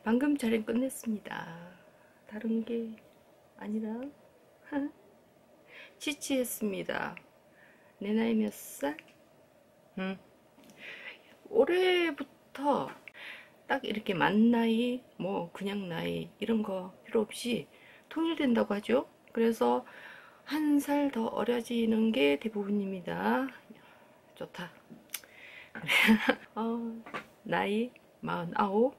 방금 촬영 끝냈습니다. 다른 게 아니라 지치했습니다. 내 나이 몇 살? 올해부터 딱 이렇게 만 나이, 뭐 그냥 나이 이런 거 필요 없이 통일된다고 하죠. 그래서 한 살 더 어려지는 게 대부분입니다. 좋다. 나이 49.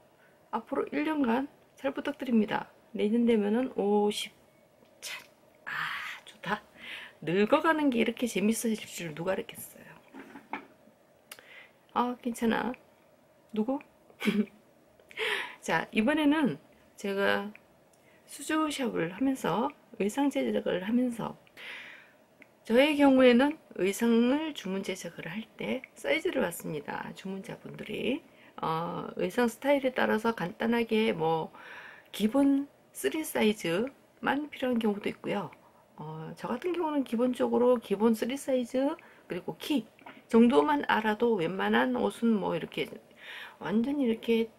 앞으로 1년간 잘 부탁드립니다. 내년 되면은 50. 참, 좋다. 늙어가는 게 이렇게 재밌어질 줄 누가 알았겠어요. 괜찮아. 누구? 자, 이번에는 제가 수조샵을 하면서 의상 제작을 하면서 저의 경우에는 의상을 주문 제작을 할 때 사이즈를 봤습니다. 주문자분들이 의상 스타일에 따라서 간단하게 뭐 기본 3 사이즈만 필요한 경우도 있고요. 저 같은 경우는 기본적으로 기본 3 사이즈 그리고 키 정도만 알아도 웬만한 옷은 뭐 이렇게 완전히 이렇게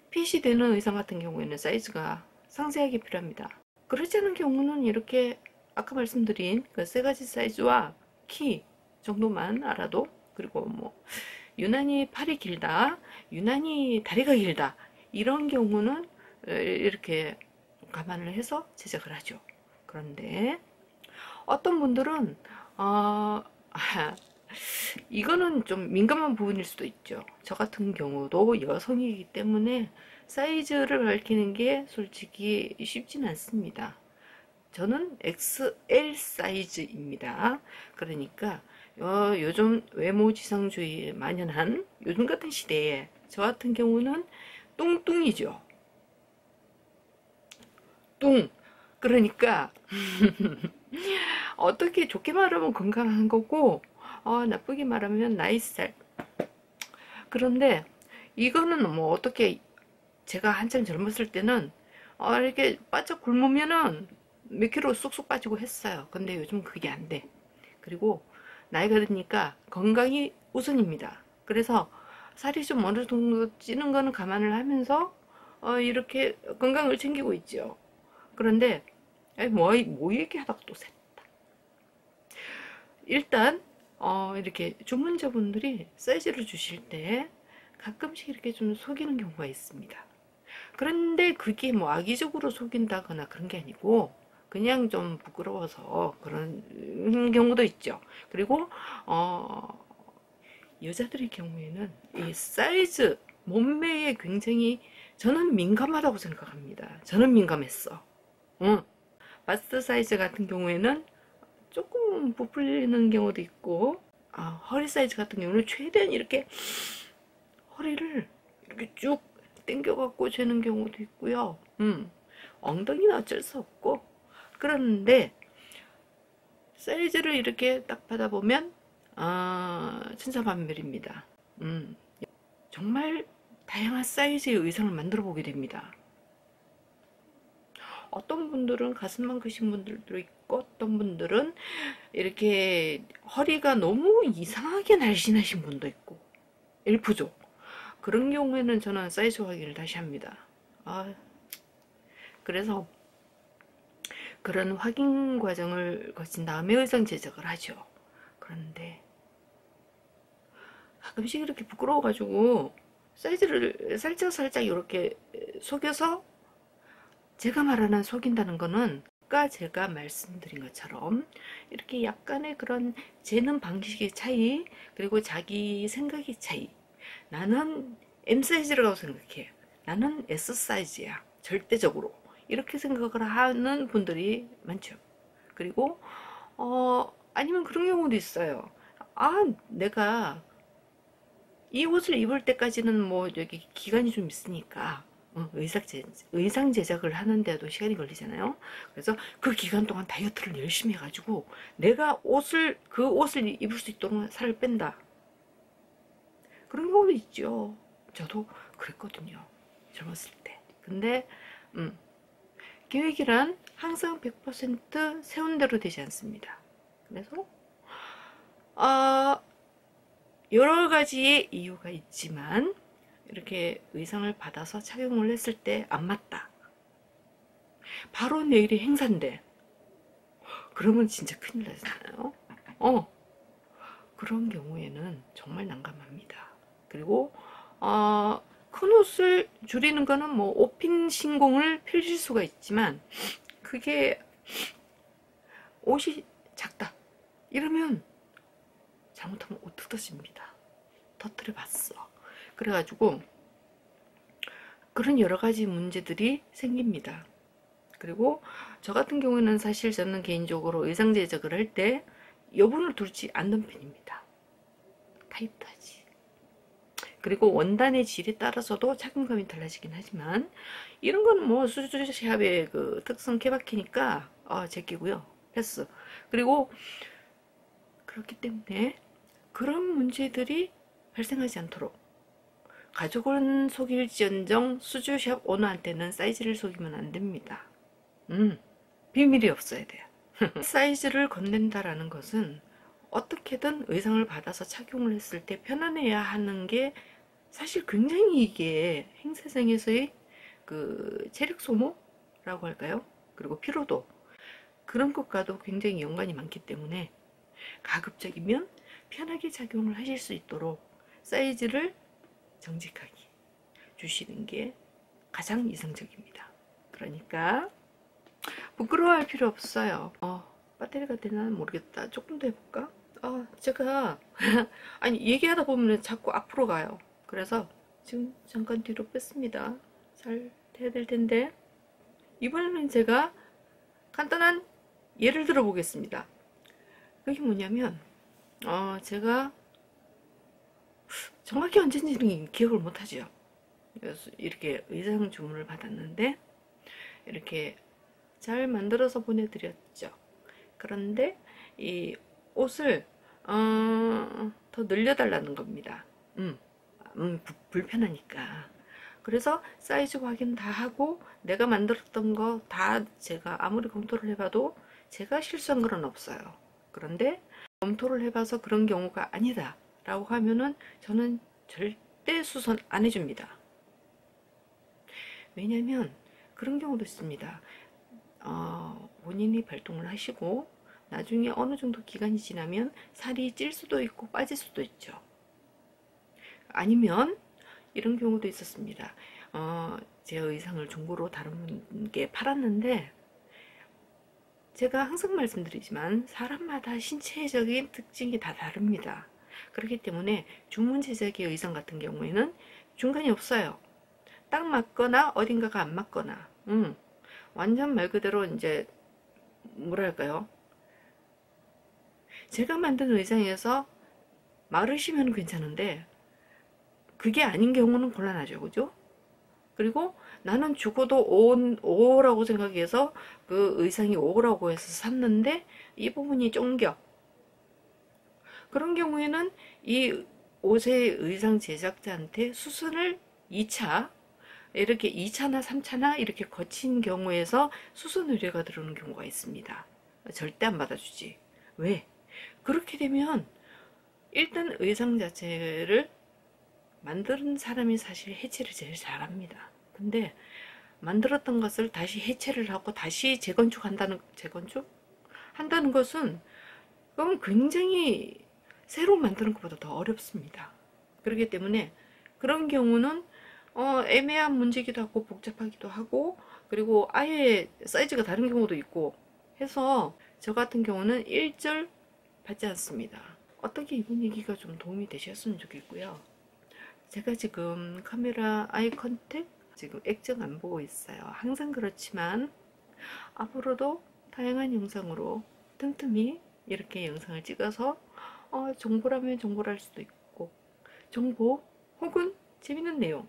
핏이 되는 의상 같은 경우에는 사이즈가 상세하게 필요합니다. 그렇지 않은 경우는 이렇게 아까 말씀드린 그 세 가지 사이즈와 키 정도만 알아도, 그리고 뭐 유난히 팔이 길다, 유난히 다리가 길다 이런 경우는 이렇게 감안을 해서 제작을 하죠. 그런데 어떤 분들은 이거는 좀 민감한 부분일 수도 있죠. 저 같은 경우도 여성이기 때문에 사이즈를 밝히는 게 솔직히 쉽진 않습니다. 저는 XL 사이즈입니다. 그러니까 요즘 외모지상주의에 만연한 요즘 같은 시대에 저 같은 경우는 뚱뚱이죠. 뚱. 그러니까 어떻게 좋게 말하면 건강한 거고 나쁘게 말하면 나이살. 그런데 이거는 뭐 어떻게, 제가 한참 젊었을 때는 이렇게 바짝 굶으면은 몇 킬로 쏙쏙 빠지고 했어요. 근데 요즘 그게 안 돼. 그리고 나이가 드니까 건강이 우선입니다. 그래서 살이 좀 어느 정도 찌는 거는 감안을 하면서 이렇게 건강을 챙기고 있죠. 그런데 뭐 얘기하다가 또 샜다. 일단 이렇게 주문자분들이 사이즈를 주실 때 가끔씩 이렇게 좀 속이는 경우가 있습니다. 그런데 그게 뭐 악의적으로 속인다거나 그런 게 아니고 그냥 좀 부끄러워서 그런 경우도 있죠. 그리고 여자들의 경우에는 이 사이즈, 몸매에 굉장히 저는 민감하다고 생각합니다. 저는 민감했어. 바스트 사이즈 같은 경우에는 조금 부풀리는 경우도 있고, 허리 사이즈 같은 경우는 최대한 이렇게 허리를 이렇게 쭉 당겨갖고 재는 경우도 있고요. 엉덩이는 어쩔 수 없고. 그런데 사이즈를 이렇게 딱 받아보면 천차만별입니다. 정말 다양한 사이즈의 의상을 만들어 보게 됩니다. 어떤 분들은 가슴만 크신 분들도 있고, 어떤 분들은 이렇게 허리가 너무 이상하게 날씬하신 분도 있고, 엘프죠. 그런 경우에는 저는 사이즈 확인을 다시 합니다. 그래서 그런 확인 과정을 거친 다음에 의상 제작을 하죠. 그런데 가끔씩 이렇게 부끄러워가지고 사이즈를 살짝 이렇게 속여서, 제가 말하는 속인다는 거는 아까 제가 말씀드린 것처럼 이렇게 약간의 그런 재는 방식의 차이, 그리고 자기 생각의 차이. 나는 M 사이즈라고 생각해. 나는 S 사이즈야. 절대적으로. 이렇게 생각을 하는 분들이 많죠. 그리고 아니면 그런 경우도 있어요. 내가 이 옷을 입을 때까지는 뭐 여기 기간이 좀 있으니까 의상 제작을 하는데도 시간이 걸리잖아요. 그래서 그 기간 동안 다이어트를 열심히 해가지고 내가 그 옷을 입을 수 있도록 살을 뺀다. 그런 경우도 있죠. 저도 그랬거든요. 젊었을 때. 근데 계획이란 항상 100% 세운 대로 되지 않습니다. 그래서 여러 가지의 이유가 있지만 이렇게 의상을 받아서 착용을 했을 때 안 맞다. 바로 내일이 행사인데 그러면 진짜 큰일 나잖아요. 그런 경우에는 정말 난감합니다. 그리고 큰 옷을 줄이는 거는 뭐 옷핀 신공을 펼칠 수가 있지만 그게 옷이 작다 이러면 잘못하면 옷 터집니다. 터뜨려 봤어. 그래가지고 그런 여러 가지 문제들이 생깁니다. 그리고 저 같은 경우에는 사실 저는 개인적으로 의상 제작을 할 때 여분을 두지 않는 편입니다. 타이트하지. 그리고 원단의 질에 따라서도 착용감이 달라지긴 하지만 이런 거는 뭐 수주샵의 그 특성 케바케니까 제끼고요. 패스. 그리고 그렇기 때문에 그런 문제들이 발생하지 않도록 가족은 속일지언정 수주샵 오너한테는 사이즈를 속이면 안 됩니다. 비밀이 없어야 돼요. 사이즈를 건넨다라는 것은 어떻게든 의상을 받아서 착용을 했을 때 편안해야 하는 게 사실 굉장히 이게 행사장에서의 그 체력 소모라고 할까요? 그리고 피로도 그런 것과도 굉장히 연관이 많기 때문에 가급적이면 편하게 착용을 하실 수 있도록 사이즈를 정직하게 주시는 게 가장 이상적입니다. 그러니까 부끄러워할 필요 없어요. 배터리가 되나 모르겠다. 조금 더 해볼까? 제가 아니 얘기하다 보면 자꾸 앞으로 가요. 그래서 지금 잠깐 뒤로 뺐습니다. 잘 돼야 될 텐데 이번에는 제가 간단한 예를 들어 보겠습니다. 그게 뭐냐면 제가 정확히 언제인지는 기억을 못하죠. 그래서 이렇게 의상 주문을 받았는데 이렇게 잘 만들어서 보내드렸죠. 그런데 이 옷을 더 늘려달라는 겁니다. 불편하니까. 그래서 사이즈 확인 다 하고 내가 만들었던 거 다 제가 아무리 검토를 해봐도 제가 실수한 건 없어요. 그런데 검토를 해봐서 그런 경우가 아니다 라고 하면은 저는 절대 수선 안 해줍니다. 왜냐면 그런 경우도 있습니다. 본인이 발동을 하시고 나중에 어느 정도 기간이 지나면 살이 찔 수도 있고 빠질 수도 있죠. 아니면 이런 경우도 있었습니다. 제 의상을 중고로 다른 분께 팔았는데 제가 항상 말씀드리지만 사람마다 신체적인 특징이 다 다릅니다. 그렇기 때문에 주문 제작의 의상 같은 경우에는 중간이 없어요. 딱 맞거나 어딘가가 안 맞거나 완전 말 그대로 이제 뭐랄까요, 제가 만든 의상에서 마르시면 괜찮은데 그게 아닌 경우는 곤란하죠. 그죠? 그리고 나는 죽어도 5라고 생각해서 그 의상이 5라고 해서 샀는데 이 부분이 쫑겨. 그런 경우에는 이 옷의 의상 제작자한테 수선을 2차 이렇게 2차나 3차나 이렇게 거친 경우에서 수선 의뢰가 들어오는 경우가 있습니다. 절대 안 받아주지. 왜? 그렇게 되면 일단 의상 자체를 만드는 사람이 사실 해체를 제일 잘합니다. 근데 만들었던 것을 다시 해체를 하고 다시 재건축한다는 것은 그건 굉장히 새로 만드는 것보다 더 어렵습니다. 그렇기 때문에 그런 경우는 애매한 문제기도 하고 복잡하기도 하고 그리고 아예 사이즈가 다른 경우도 있고 해서 저 같은 경우는 일절 받지 않습니다. 어떻게 이번 얘기가 좀 도움이 되셨으면 좋겠고요. 제가 지금 카메라 아이 컨택 지금 액정 안 보고 있어요. 항상 그렇지만 앞으로도 다양한 영상으로 틈틈이 이렇게 영상을 찍어서 정보라면 정보를 할 수도 있고 정보 혹은 재밌는 내용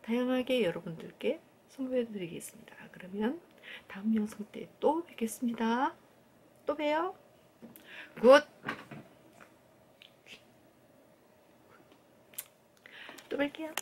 다양하게 여러분들께 선보여 드리겠습니다. 그러면 다음 영상 때 또 뵙겠습니다. 또 봬요. 굿! 또 뵐게요.